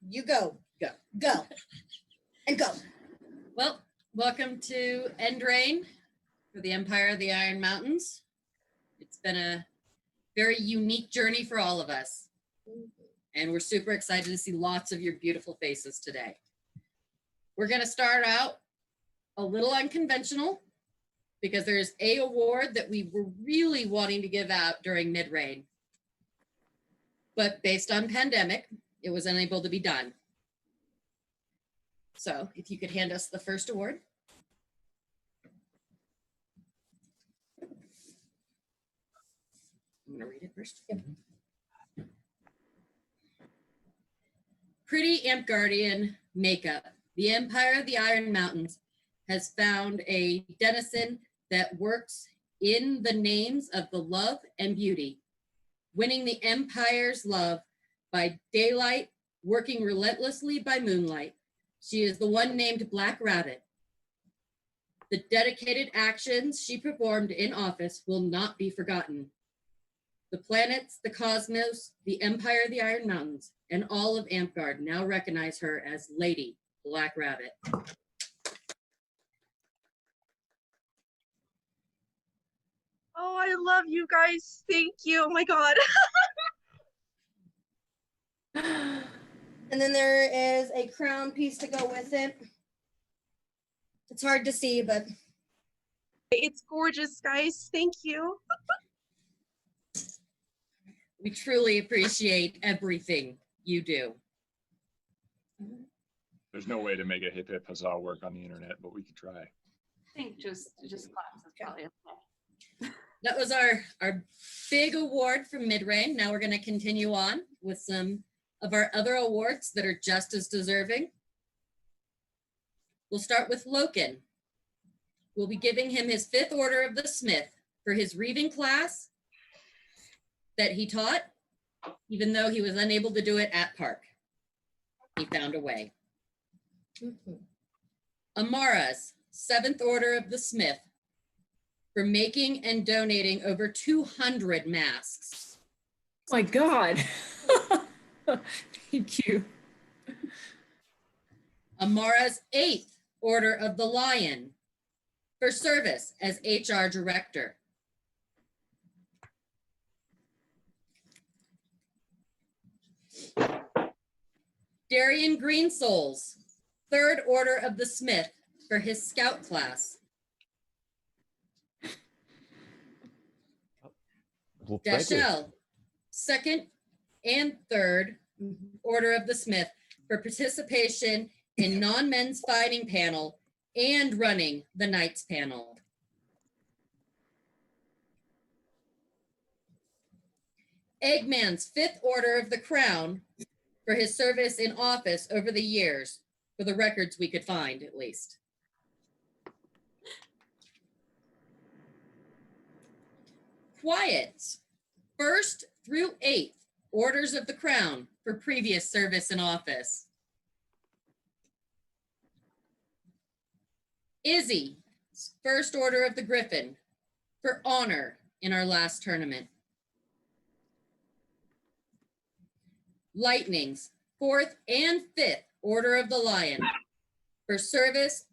You go. Go. Go. And go. Well, welcome to End Rain for the Empire of the Iron Mountains. It's been a very unique journey for all of us. And we're super excited to see lots of your beautiful faces today. We're going to start out a little unconventional because there's an award that we were really wanting to give out during mid-rain. But based on pandemic, it was unable to be done. So if you could hand us the first award. I'm going to read it first. Yep. Pretty Amp Guardian Makeup. The Empire of the Iron Mountains has found a denizen that works in the names of the love and beauty, winning the Empire's love by daylight, working relentlessly by moonlight. She is the one named Black Rabbit. The dedicated actions she performed in office will not be forgotten. The planets, the cosmos, the Empire of the Iron Mountains, and all of Amtgard now recognize her as Lady Black Rabbit. Oh, I love you guys. Thank you. Oh my God. And then there is a crown piece to go with it. It's hard to see, but it's gorgeous, guys. Thank you. We truly appreciate everything you do. There's no way to make a hip hip huzzah work on the internet, but we could try. I think just claps is probably okay. That was our big award from mid-rain. Now we're going to continue on with some of our other awards that are just as deserving. We'll start with Loken. We'll be giving him his 5th Order of the Smith for his reaving class that he taught, even though he was unable to do it at Park. He found a way. Amara's 7th Order of the Smith for making and donating over 200 masks. Oh my God. Thank you. Amara's 8th Order of the Lion for service as HR Director. Darian Greensoul's 3rd Order of the Smith for his Scout class. Well, thank you. Dashell, 2nd and 3rd Order of the Smith for participation in non-men's fighting panel and running the Knights panel. Eggman's 5th Order of the Crown for his service in office over the years, for the records we could find at least. Quiet's 1st through 8th Orders of the Crown for previous service in office. Izzy's 1st Order of the Griffin for honor in our last tournament. Lightning's 4th and 5th Order of the Lion for service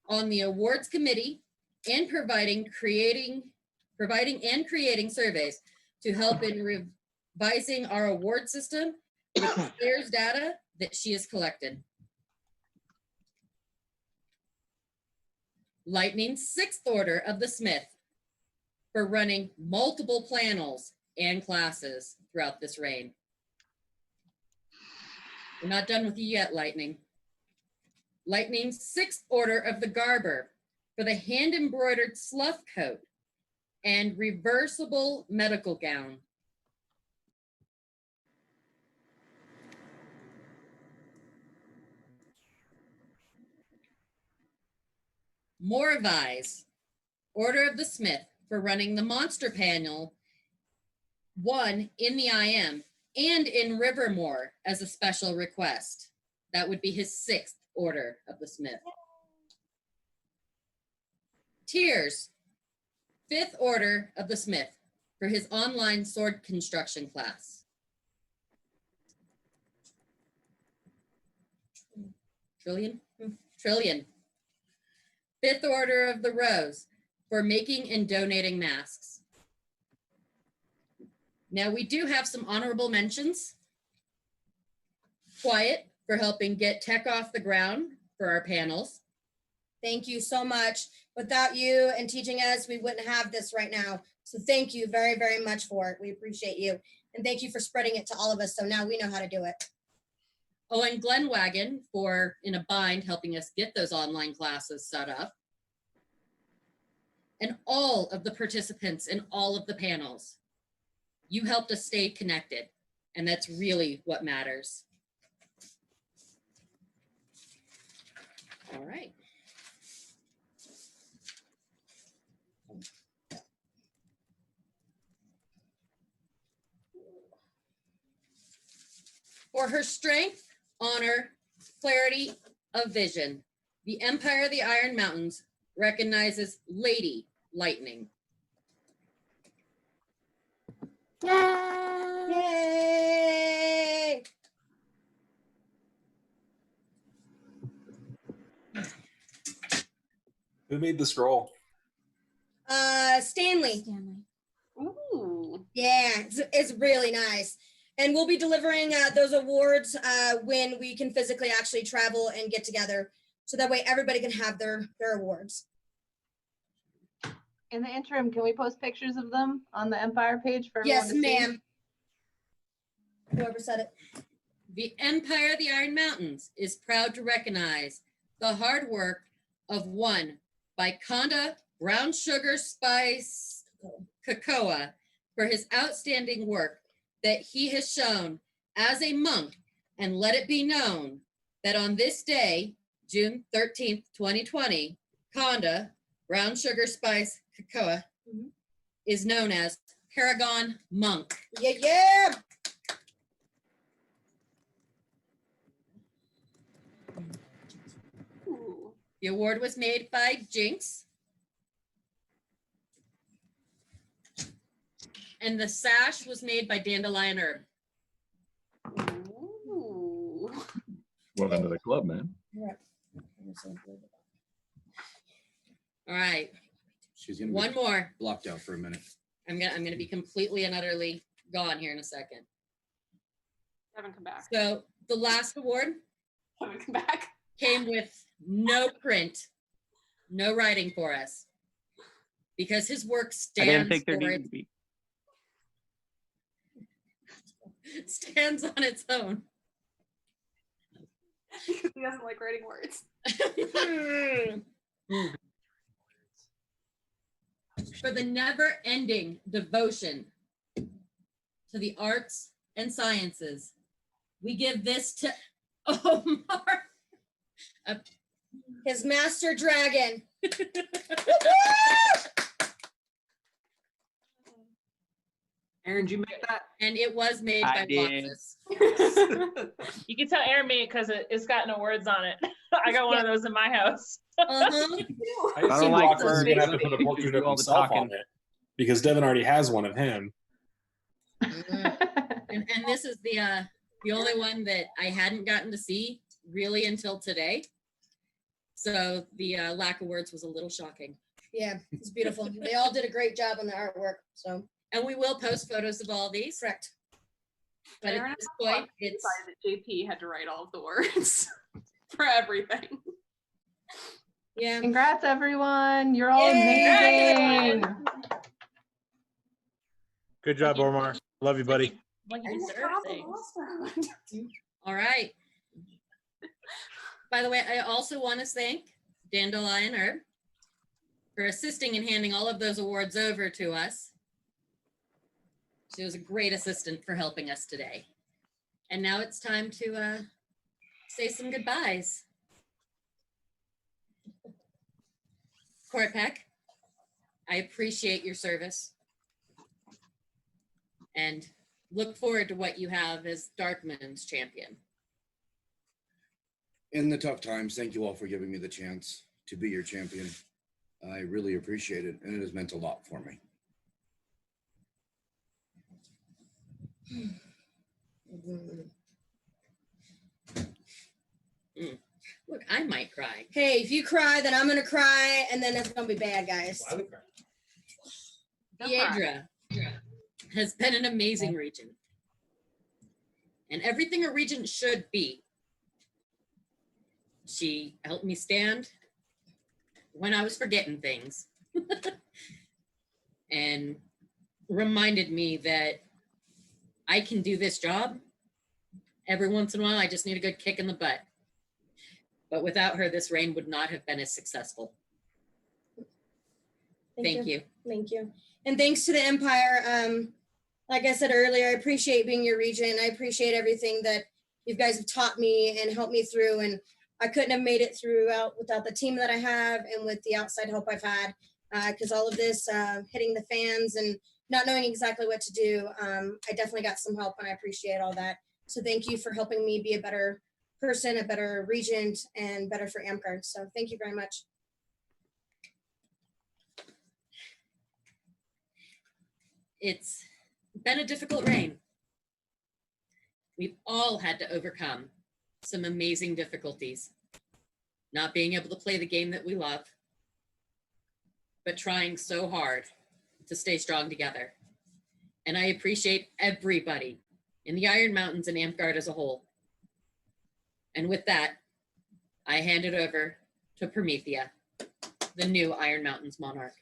on the awards committee and providing and creating surveys to help in revising our award system with players' data that she has collected. Lightning's 6th Order of the Smith for running multiple panels and classes throughout this reign. We're not done with you yet, Lightning. Lightning's 6th Order of the Garber for the hand-embroidered slough coat and reversible medical gown. Morvai's Order of the Smith for running the monster panel, 1 in the IM and in Rivermore as a special request. That would be his 6th Order of the Smith. Tears, 5th Order of the Smith for his online sword construction class. Trillion. Fifth Order of the Rose for making and donating masks. Now we do have some honorable mentions. Quiet for helping get tech off the ground for our panels. Thank you so much. Without you and teaching us, we wouldn't have this right now. So thank you very, very much for it. We appreciate you. And thank you for spreading it to all of us. So now we know how to do it. Oh, and Glenn Wagon for in a bind helping us get those online classes set up. And all of the participants in all of the panels. You helped us stay connected, and that's really what matters. All right. For her strength, honor, clarity of vision, the Empire of the Iron Mountains recognizes Lady Lightning. Yay! Who made the scroll? Stanley. Ooh. Yeah, it's really nice. And we'll be delivering those awards when we can physically actually travel and get together. So that way everybody can have their awards. In the interim, can we post pictures of them on the Empire page for everyone Yes, to see? ma'am. Whoever said it. The Empire of the Iron Mountains is proud to recognize the hard work of one by Conda Brown Sugar Spice Cocoa for his outstanding work that he has shown as a monk, and let it be known that on this day, June 13th, 2020, Conda Brown Sugar Spice Cocoa is known as Paragon Monk. Yeah, yeah. Ooh. The award was made by Jinx. And the sash was made by Dandelion Herb. Ooh. Welcome to the club, man. All right, She's gonna one be more. blocked out for a minute. I'm gonna be completely and utterly gone here in a second. Haven't come back. So the last award Haven't come back. came with no print, no writing for us, because his work I didn't stands think there for needed to be. stands on its own. Because he doesn't like writing words. For the never-ending devotion to the arts and sciences, we give this to Omar. His master dragon. Aaron, did you make that? And it was made I by did. Bloxus. You can tell Aaron made it because it's got no words on it. I got one of those in my house. Uh-huh. I don't assume like Blockers is birds. gonna have to put a portrait Do of all the himself talking. on it because Devin already has one of him. And this is the only one that I hadn't gotten to see really until today. So the lack of words was a little shocking. Yeah, it's beautiful. They all did a great job on the artwork. So And we will post photos of all these. correct. But Aaron at this and I point, it's decided that JP had to write all of the words for everything. Yeah. Congrats, everyone. You're all Yay! amazing. Good job, Thank you. Omar. Love you, buddy. Like you Almost deserve got the things. last round. all right. By the way, I also want to thank Dandelion Herb for assisting in handing all of those awards over to us. She was a great assistant for helping us today. And now it's time to say some goodbyes. Court Peck, I appreciate your service and look forward to what you have as Darkman's champion. In the tough times, thank you all for giving me the chance to be your champion. I really appreciate it, and it has meant a lot for me. Look, I might cry. Hey, if you cry, then I'm gonna cry, and then it's gonna be bad, guys. Don't cry. Piedra has been an amazing regent. And everything a regent should be. She helped me stand when I was forgetting things. And reminded me that I can do this job. Every once in a while, I just need a good kick in the butt. But without her, this reign would not have been as successful. Thank you. Thank you. And thanks to the Empire. Like I said earlier, I appreciate being your regent. I appreciate everything that you guys have taught me and helped me through. And I couldn't have made it without the team that I have and with the outside help I've had. Because all of this hitting the fans and not knowing exactly what to do, I definitely got some help, and I appreciate all that. So thank you for helping me be a better person, a better regent, and better for Amgard. So thank you very much. It's been a difficult reign. We've all had to overcome some amazing difficulties. Not being able to play the game that we love, but trying so hard to stay strong together. And I appreciate everybody in the Iron Mountains and Amgard as a whole. And with that, I hand it over to Promethea, the new Iron Mountains monarch.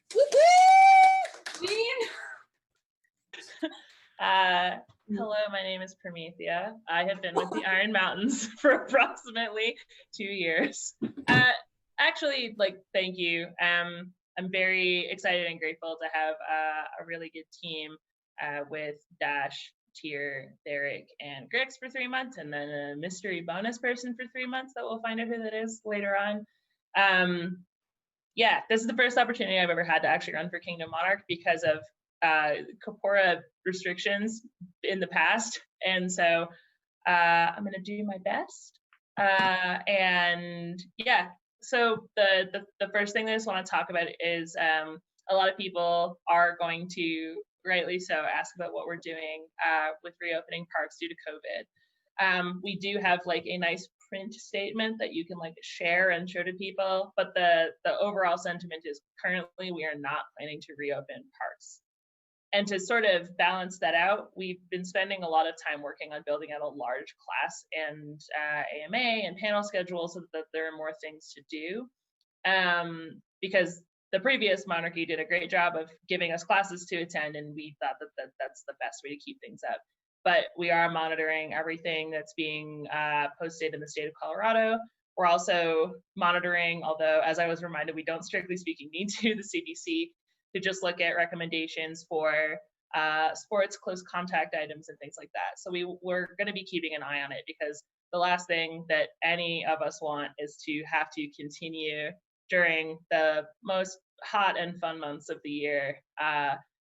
Hello, my name is Promethea. I have been with the Iron Mountains for approximately 2 years. Actually, thank you. I'm very excited and grateful to have a really good team with Dash, Tier, Derek, and Grix for 3 months, and then a mystery bonus person for 3 months that we'll find out who that is later on. Yeah, this is the first opportunity I've ever had to actually run for Kingdom Monarch because of corpora restrictions in the past, and so I'm gonna do my best. And yeah, so the first thing that I just want to talk about is a lot of people are going to, rightly so, ask about what we're doing with reopening parks due to COVID. We do have a nice print statement that you can share and show to people, but the overall sentiment is currently we are not planning to reopen parks. And to sort of balance that out, we've been spending a lot of time working on building out a large class and AMA and panel schedule so that there are more things to do. Because the previous monarchy did a great job of giving us classes to attend, and we thought that that's the best way to keep things up. But we are monitoring everything that's being posted in the state of Colorado. We're also monitoring, although as I was reminded, we don't strictly speaking need to, the CDC, to just look at recommendations for sports, close contact items, and things like that. So we're going to be keeping an eye on it, because the last thing that any of us want is to have to continue during the most hot and fun months of the year,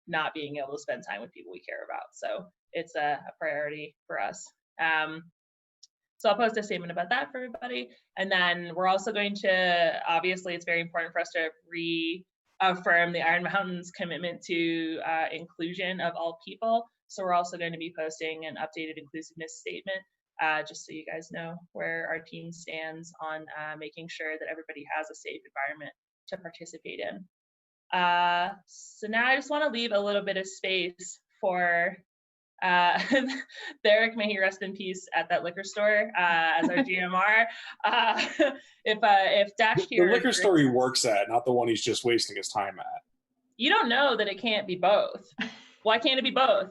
not being able to spend time with people we care about. So it's a priority for us. So I'll post a statement about that for everybody. And then we're also going to, obviously, it's very important for us to reaffirm the Iron Mountains commitment to inclusion of all people. So we're also going to be posting an updated inclusiveness statement, just so you guys know where our team stands on making sure that everybody has a safe environment to participate in. So now I just want to leave a little bit of space for Derek, may he rest in peace at that liquor store as our GMR. If Dash here, the liquor store he works at, not the one he's just wasting his time at. You don't know that it can't be both. Why can't it be both?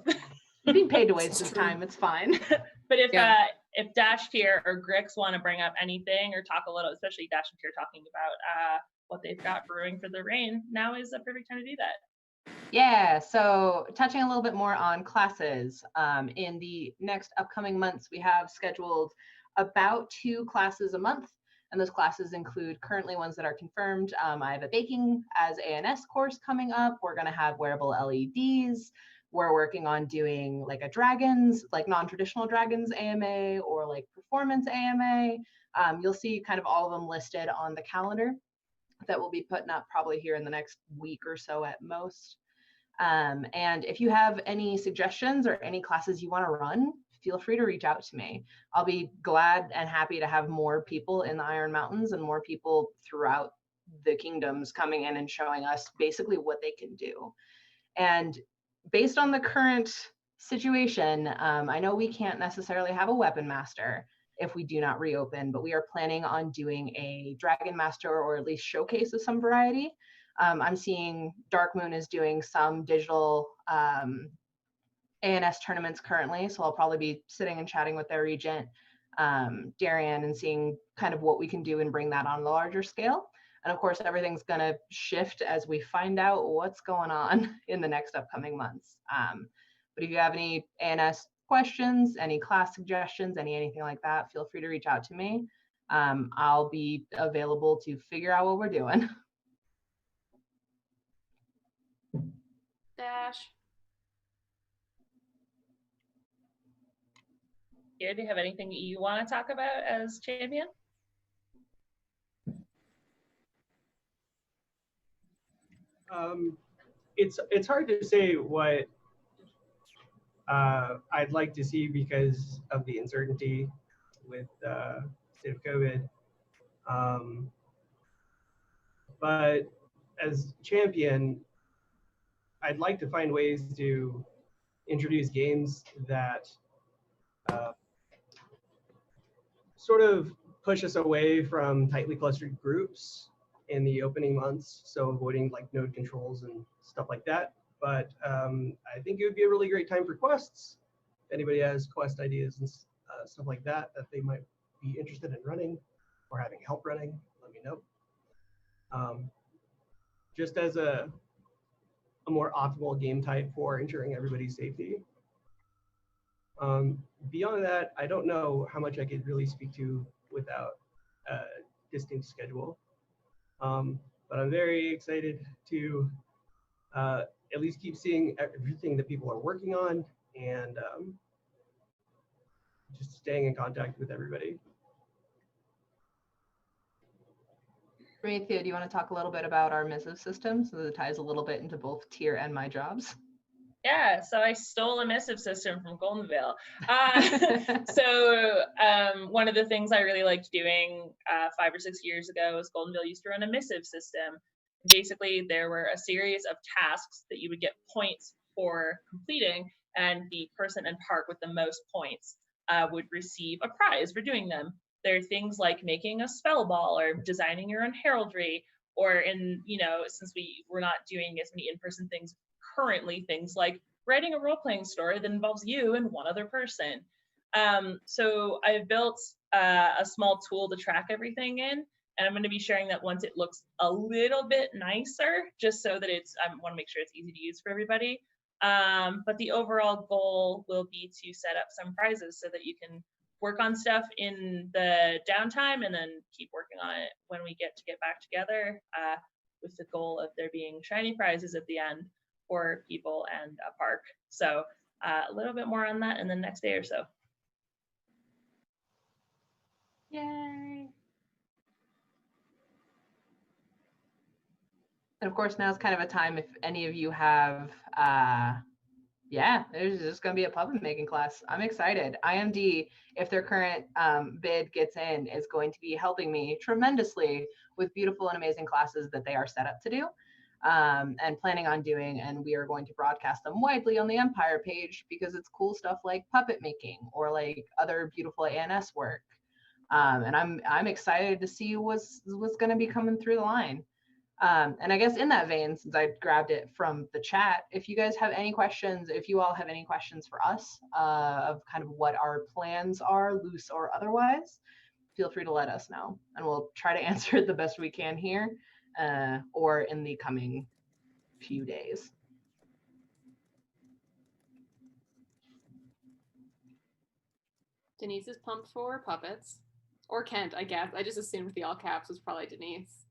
He's being paid to waste his time. It's fine. But if Dash here or Grix want to bring up anything or talk a little, especially Dash and here talking about what they've got brewing for the rain, now is the perfect time to do that. Yeah, so touching a little bit more on classes. In the next upcoming months, we have scheduled about 2 classes a month, and those classes include currently ones that are confirmed. I have a baking as ANS course coming up. We're going to have wearable LEDs. We're working on doing a dragons, non-traditional dragons AMA or performance AMA. You'll see kind of all of them listed on the calendar that we'll be putting up probably here in the next week or so at most. And if you have any suggestions or any classes you want to run, feel free to reach out to me. I'll be glad and happy to have more people in the Iron Mountains and more people throughout the kingdoms coming in and showing us basically what they can do. And based on the current situation, I know we can't necessarily have a weapon master if we do not reopen, but we are planning on doing a dragon master or at least showcase of some variety. I'm seeing Dark Moon is doing some digital ANS tournaments currently, so I'll probably be sitting and chatting with their regent, Darian, and seeing kind of what we can do and bring that on a larger scale. And of course, everything's going to shift as we find out what's going on in the next upcoming months. But if you have any ANS questions, any class suggestions, anything like that, feel free to reach out to me. I'll be available to figure out what we're doing. Dash. Here, do you have anything you want to talk about as champion? It's hard to say what I'd like to see because of the uncertainty with state of COVID. But as champion, I'd like to find ways to introduce games that sort of push us away from tightly clustered groups in the opening months, so avoiding like node controls and stuff like that. But I think it would be a really great time for quests. If anybody has quest ideas and stuff like that that they might be interested in running or having help running, let me know. Just as a more optimal game type for ensuring everybody's safety. Beyond that, I don't know how much I could really speak to without a distinct schedule. But I'm very excited to at least keep seeing everything that people are working on and just staying in contact with everybody. Raythea, do you want to talk a little bit about our missive system so that it ties a little bit into both tier and my jobs? Yeah, so I stole a missive system from Goldenvale. One of the things I really liked doing 5 or 6 years ago was Goldenvale used to run a missive system. Basically, there were a series of tasks that you would get points for completing, and the person in park with the most points would receive a prize for doing them. There are things like making a spell ball or designing your own heraldry, or since we're not doing as many in-person things currently, things like writing a role-playing story that involves you and one other person. So I've built a small tool to track everything in, and I'm going to be sharing that once it looks a little bit nicer, just so that I want to make sure it's easy to use for everybody. But the overall goal will be to set up some prizes so that you can work on stuff in the downtime and then keep working on it when we get back together, with the goal of there being shiny prizes at the end for people and a park. So a little bit more on that in the next day or so. Yay. And of course, now's kind of a time if any of you have, there's just going to be a puppet making class. I'm excited. IMD, if their current bid gets in, is going to be helping me tremendously with beautiful and amazing classes that they are set up to do and planning on doing. And we are going to broadcast them widely on the Empire page because it's cool stuff like puppet making or like other beautiful ANS work. And I'm excited to see what's going to be coming through the line. And I guess in that vein, since I grabbed it from the chat, if you guys have any questions, if you all have any questions for us of kind of what our plans are, loose or otherwise, feel free to let us know. And we'll try to answer it the best we can here or in the coming few days. Denise is pumped for puppets. Or Kent, I guess. I just assumed with the all caps was probably Denise.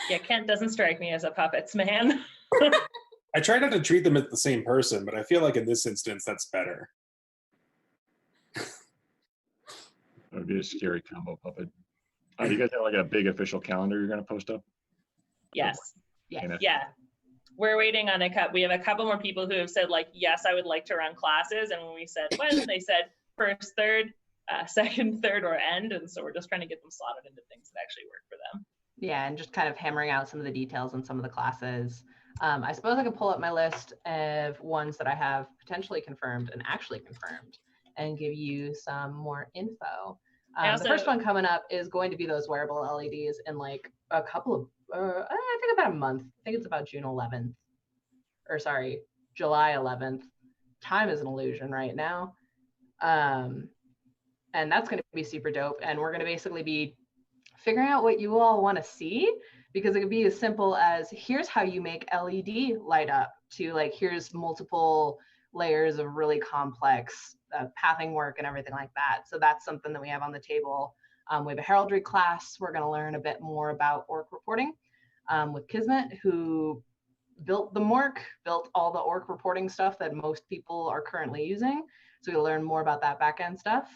Yeah, Kent doesn't strike me as a puppets man. I try not to treat them as the same person, but I feel like in this instance, that's better. It would be a scary combo puppet. Do you guys have like a big official calendar you're going to post up? Yes. Yes. Yeah. we're waiting on we have a couple more people who have said like, yes, I would like to run classes. And when we said when, they said first, third, second, third, or end. And so we're just trying to get them slotted into things that actually work for them. Yeah, and just kind of hammering out some of the details on some of the classes. I suppose I can pull up my list of ones that I have potentially confirmed and actually confirmed and give you some more info. The first one coming up is going to be those wearable LEDs in like a couple of, I think about a month. I think it's about June 11th, or sorry, July 11th. Time is an illusion right now. And that's going to be super dope. And we're going to basically be figuring out what you all want to see, because it could be as simple as here's how you make LED light up to like here's multiple layers of really complex pathing work and everything like that. So that's something that we have on the table. We have a heraldry class. We're going to learn a bit more about orc reporting with Kismet, who built the MORC, built all the orc reporting stuff that most people are currently using. So we'll learn more about that backend stuff.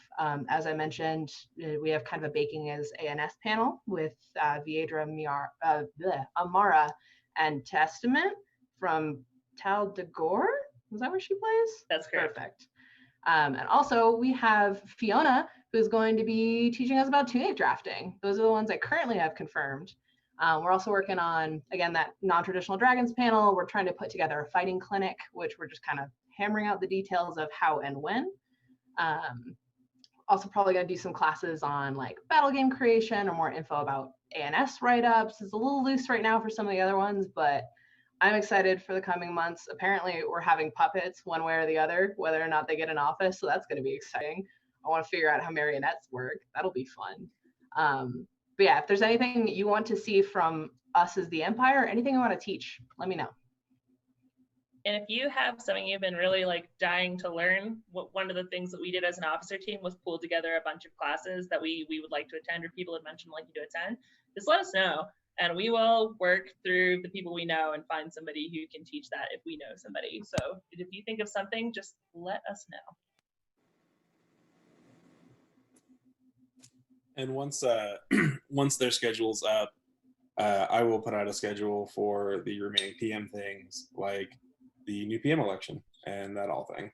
As I mentioned, we have kind of a baking as ANS panel with Viedra Amara and Testament from Tal de Gore. Is that where she plays? That's correct. Perfect. And also we have Fiona, who's going to be teaching us about tunic drafting. Those are the ones I currently have confirmed. We're also working on, again, that non-traditional dragons panel. We're trying to put together a fighting clinic, which we're just kind of hammering out the details of how and when. Also probably gonna do some classes on like battle game creation or more info about ANS write-ups. It's a little loose right now for some of the other ones, but I'm excited for the coming months. Apparently we're having puppets one way or the other, whether or not they get an office. So that's gonna be exciting. I wanna figure out how marionettes work. That'll be fun. But yeah, if there's anything you want to see from us as the Empire, anything you want to teach, let me know. And if you have something you've been really like dying to learn, one of the things that we did as an officer team was pull together a bunch of classes that we would like to attend, or people had mentioned like you to attend, just let us know. And we will work through the people we know and find somebody who can teach that if we know somebody. So if you think of something, just let us know. And once once their schedule's up, I will put out a schedule for the remaining PM things, like the new PM election and that all thing.